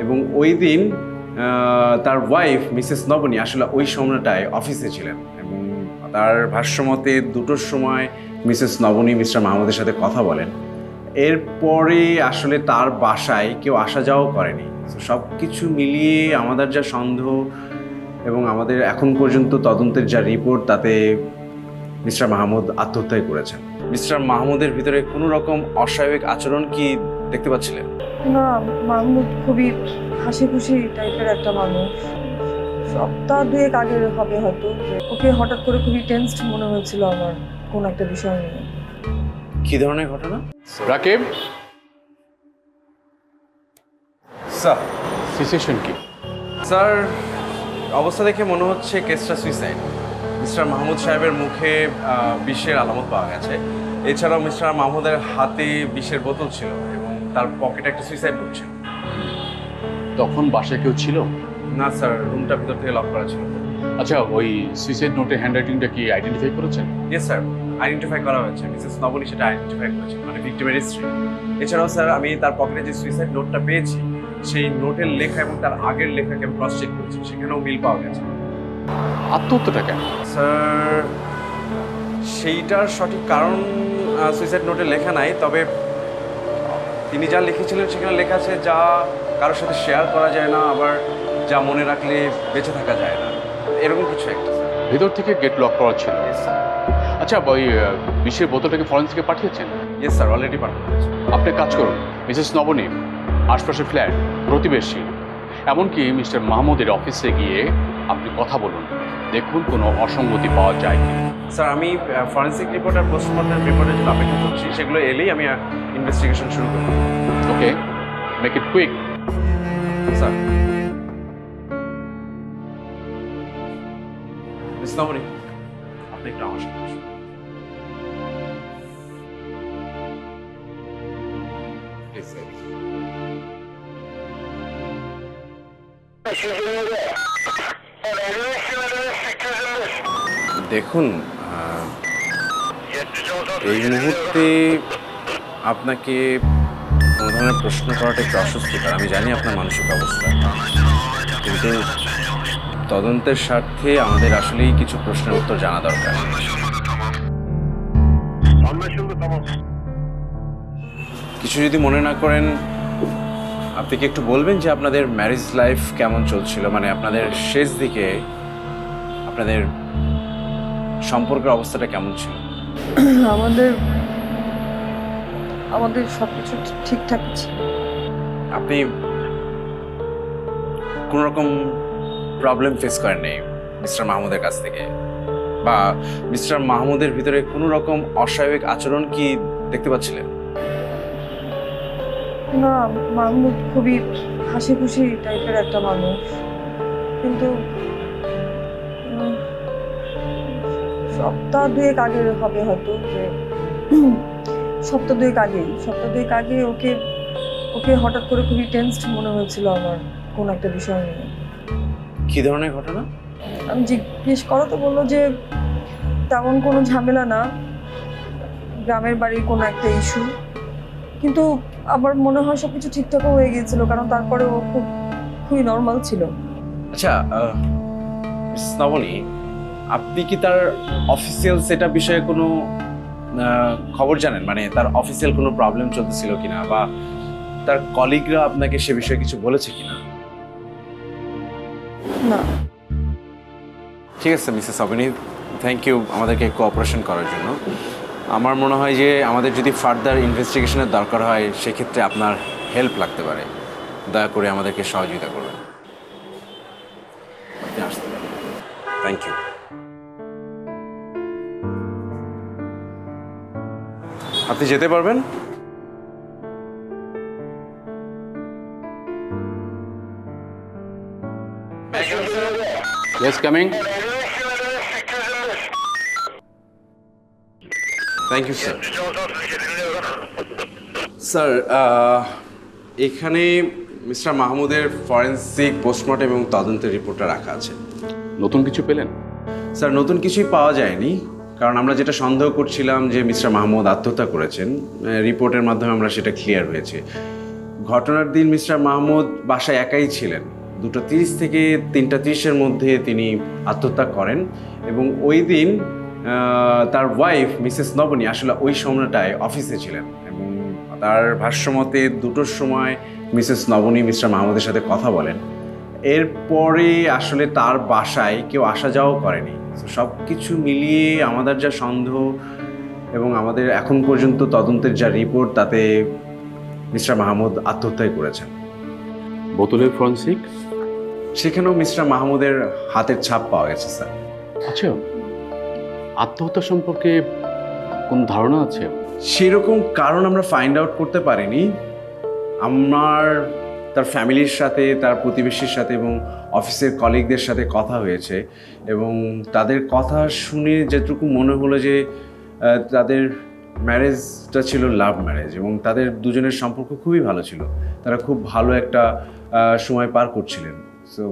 এবং ওই দিন তার ওয়াইফ মিসেস নবনী আসলে ওই সময়টায় অফিসে ছিলেন এবং তার ভাষ্যমতে 2টোর সময় মিসেস নবনী মিস্টার মাহমুদের সাথে কথা বলেন। এরপরে আসলে তার বাসায় কেউ আসা যাওয়াও করেনি। সব কিছু মিলিয়ে আমাদের যা সন্দেহ এবং আমাদের এখন পর্যন্ত তদন্তের যা রিপোর্ট, তাতে মিস্টার মাহমুদ আত্মহত্যাই করেছেন। মিস্টার মাহমুদের ভিতরে কোনো রকম অস্বাভাবিক আচরণ কি দেখতে পাচ্ছিলেন? না, মাহমুদ খুবই হাসি খুশি টাইপের একটা মানুষ। সপ্তাহ 2 আগে হবে হয়তো, ওকে হঠাৎ করে খুবই টেনসড মনে হয়েছিল আমার কোন একটা বিষয় নিয়ে। কি ধরনের ঘটনা? রাকিব, স্যার সিচুয়েশন কি? স্যার, অবস্থা দেখে মনে হচ্ছে কেসটা সুইসাইড। মিস্টার মাহমুদ সাহেবের মুখে বিষের আলামত পাওয়া গেছে। এছাড়াও মিস্টার মাহমুদের হাতে বিষের বোতল ছিল এবং তার পকেটে একটা সুইসাইড নোট ছিল। তখন বাসায় কেউ ছিল? না স্যার, রুমটা ভিতর থেকে লক করা ছিল। আচ্ছা, ওই সুইসাইড নোটের হ্যান্ডরাইটিংটা কি আইডেন্টিফাই করেছেন? ইয়েস স্যার, আইডেন্টিফাই করা হয়েছে। মিসেস নবনী সেটা আইডেন্টিফাই করেছে, মানে ভিক্টিমের স্ত্রী। এছাড়াও স্যার, আমি তার পকেটে যে সুইসাইড নোটটা পেয়েছি, সেই নোটের লেখা এবং তার আগের লেখাকে আমি ক্রস চেক করেছি, সেখানেও মিল পাওয়া গেছে। আত্মহত্যাটা কেন? স্যার, সেইটার সঠিক কারণ সুইসাইড নোটে লেখা নাই, তবে তিনি যা লিখেছিলেন সেখানে লেখা আছে যা কারোর সাথে শেয়ার করা যায় না, আবার যা মনে রাখলে বেঁচে থাকা যায় না, এরকম কিছু একটা। ভেতর থেকে গেট লক করা ছিল। আচ্ছা, ওই বিষের বোতলটাকে ফরেন্সিকে পাঠিয়েছেন? ইয়েস স্যার, অলরেডি পাঠানো হয়েছে। আপনি কাজ করুন, মিসেস নবনী, আশপাশের ফ্ল্যাট, প্রতিবেশী, এমনকি মিস্টার মাহমুদের অফিসে গিয়ে আপনি কথা বলুন, দেখুন কোনো অসঙ্গতি পাওয়া যায় কি। স্যার, আমি ফরেন্সিক রিপোর্ট আর পোস্টমর্টম রিপোর্টের জন্য অপেক্ষা করছি। সেগুলো এলেই আমি ইনভেস্টিগেশন শুরু করব। Okay, make it quick. Sir, miss Nabani, আপনি একটু আমার সাথে আসুন। Please, sir. দেখুন, এই মুহূর্তে আপনাকে কোনো ধরনের প্রশ্ন করাটা একটু অস্বস্তিকর। আমি জানি আপনার মানসিক অবস্থা, কিন্তু তদন্তের স্বার্থে আমাদের আসলেই কিছু প্রশ্নের উত্তর জানা দরকার। কিছু যদি মনে না করেন, আপনি কি একটু বলবেন যে আপনাদের ম্যারেজ লাইফ কেমন চলছিল, মানে আপনাদের শেষ দিকে আপনাদের সম্পর্কের অবস্থাটা কেমন ছিল? আমাদের সবকিছু ঠিকঠাক ছিল। আপনি কোন রকম প্রবলেম ফেস করেন নাই মিস্টার মাহমুদের কাছ থেকে, বা মিস্টার মাহমুদের ভিতরে কোনো রকম অস্বাভাবিক আচরণ কি দেখতে পাচ্ছিলেন? না, মাহমুদ খুবই হাসি খুশি টাইপের একটা মানুষ, কিন্তু সপ্তাহ 2 আগে হবে হয়তো, সপ্তাহ 2 আগে ওকে হঠাৎ করে খুবই টেনসড মনে হয়েছিল আমার কোন একটা বিষয় নিয়ে। কি ধরনের ঘটনা? আমি জিজ্ঞেস করা তো বললো যে তেমন কোনো ঝামেলা না, গ্রামের বাড়ির কোনো একটা ইস্যু, কিন্তু আমার মনে হয় সবকিছু ঠিকঠাকও হয়ে গিয়েছিল, কারণ তারপরে ও খুবই নর্মাল ছিল। আচ্ছা মিস নবনী, আপনি কি তার অফিসিয়াল সেটআপ বিষয়ে কোনো খবর জানেন? মানে তার অফিসিয়াল কোনো প্রবলেম চলতেছিল কিনা, বা তার কলিগরা আপনাকে সে বিষয়ে কিছু বলেছে কিনা? না। ঠিক আছে মিসেস অবনী, থ্যাংক ইউ আমাদেরকে কোঅপারেশন করার জন্য। আমার মনে হয় যে আমাদের যদি ফার্দার ইনভেস্টিগেশনের দরকার হয়, সেক্ষেত্রে আপনার হেল্প লাগতে পারে। দয়া করে আমাদেরকে সহযোগিতা করবেন। Thank you. আপনি যেতে পারবেন? Yes, coming. Thank you sir. Sir, এখানে মিস্টার মাহমুদের ফরেন্সিক পোস্টমর্টম এবং তদন্তের রিপোর্টটা রাখা আছে। নতুন কিছু পেলেন? স্যার, নতুন কিছুই পাওয়া যায়নি, কারণ আমরা যেটা সন্দেহ করছিলাম যে মিস্টার মাহমুদ আত্মহত্যা করেছেন, রিপোর্টের মাধ্যমে আমরা সেটা ক্লিয়ার হয়েছে। ঘটনার দিন মিস্টার মাহমুদ বাসায় একাই ছিলেন। 2:30 থেকে 3:30-এর মধ্যে তিনি আত্মহত্যা করেন এবং ওই দিন তার ওয়াইফ মিসেস নবনী আসলে ওই সময়টায় অফিসে ছিলেন এবং তার ভাষ্যমতে 2টোর সময় মিসেস নবনী মিস্টার মাহমুদের সাথে কথা বলেন। এরপরে আসলে তার বাসায় কেউ আসা যাওয়াও করেনি। সব কিছু মিলিয়ে আমাদের যা সন্দেহ এবং আমাদের এখন পর্যন্ত তদন্তের যা রিপোর্ট, তাতে মিস্টার মাহমুদ আত্মহত্যাই করেছেন। বোতলের ফরেনসিক? সেখানেও মিস্টার মাহমুদের হাতের ছাপ পাওয়া গেছে স্যার। আচ্ছা, আত্মহত্যা সম্পর্কে কোন ধারণা আছে? সেরকম কারণ আমরা ফাইন্ড আউট করতে পারিনি। আমার তার ফ্যামিলির সাথে, তার প্রতিবেশীর সাথে এবং অফিসের কলিগদের সাথে কথা হয়েছে এবং তাদের কথা শুনে যেটুকু মনে হলো যে তাদের ম্যারেজটা ছিল লাভ ম্যারেজ এবং তাদের দুজনের সম্পর্ক খুবই ভালো ছিল। তারা খুব ভালো একটা সময় পার করছিলেন। সো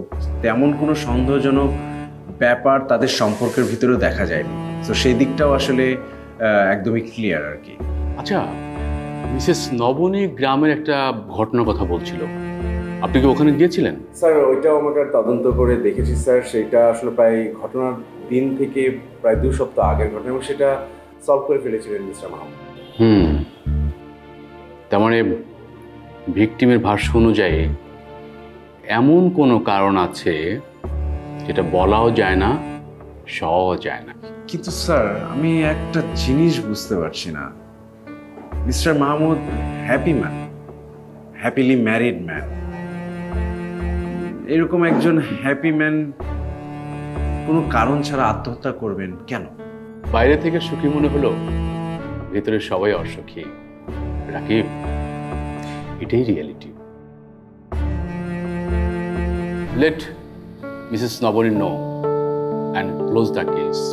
তেমন কোনো সন্দেহজনক ব্যাপার তাদের সম্পর্কের ভিতরেও দেখা যায়নি। সো সেই দিকটাও আসলে একদমই ক্লিয়ার আর কি। আচ্ছা, মিসেস নবনী গ্রামের একটা ঘটনার কথা বলছিল, আপনি কি ওখানে গিয়েছিলেন? স্যার ওইটাও আমাকে তদন্ত করে দেখেছি স্যার। সেটা আসলে প্রায় ঘটনার দিন থেকে প্রায় 2 সপ্তাহ আগের ঘটনা এবং সেটা সলভ করে ফেলেছিলেন মিস্টার মাহমুদ। তার মানে ভিকটিমের ভাষ্য অনুযায়ী এমন কোনো কারণ আছে যেটা বলাও যায় না, সওয়াও যায় না। কিন্তু স্যার আমি একটা জিনিস বুঝতে পারছি না, mister Mahmud happy man, happily married man. এরকম একজন হ্যাপি ম্যান কোনো কারণ ছাড়া আত্মহত্যা করবেন কেন? বাইরে থেকে সুখী মনে হলো, ভেতরে সবাই অসুখী। রাকিব, এটাই reality. Late Mrs Nabani no and close the case.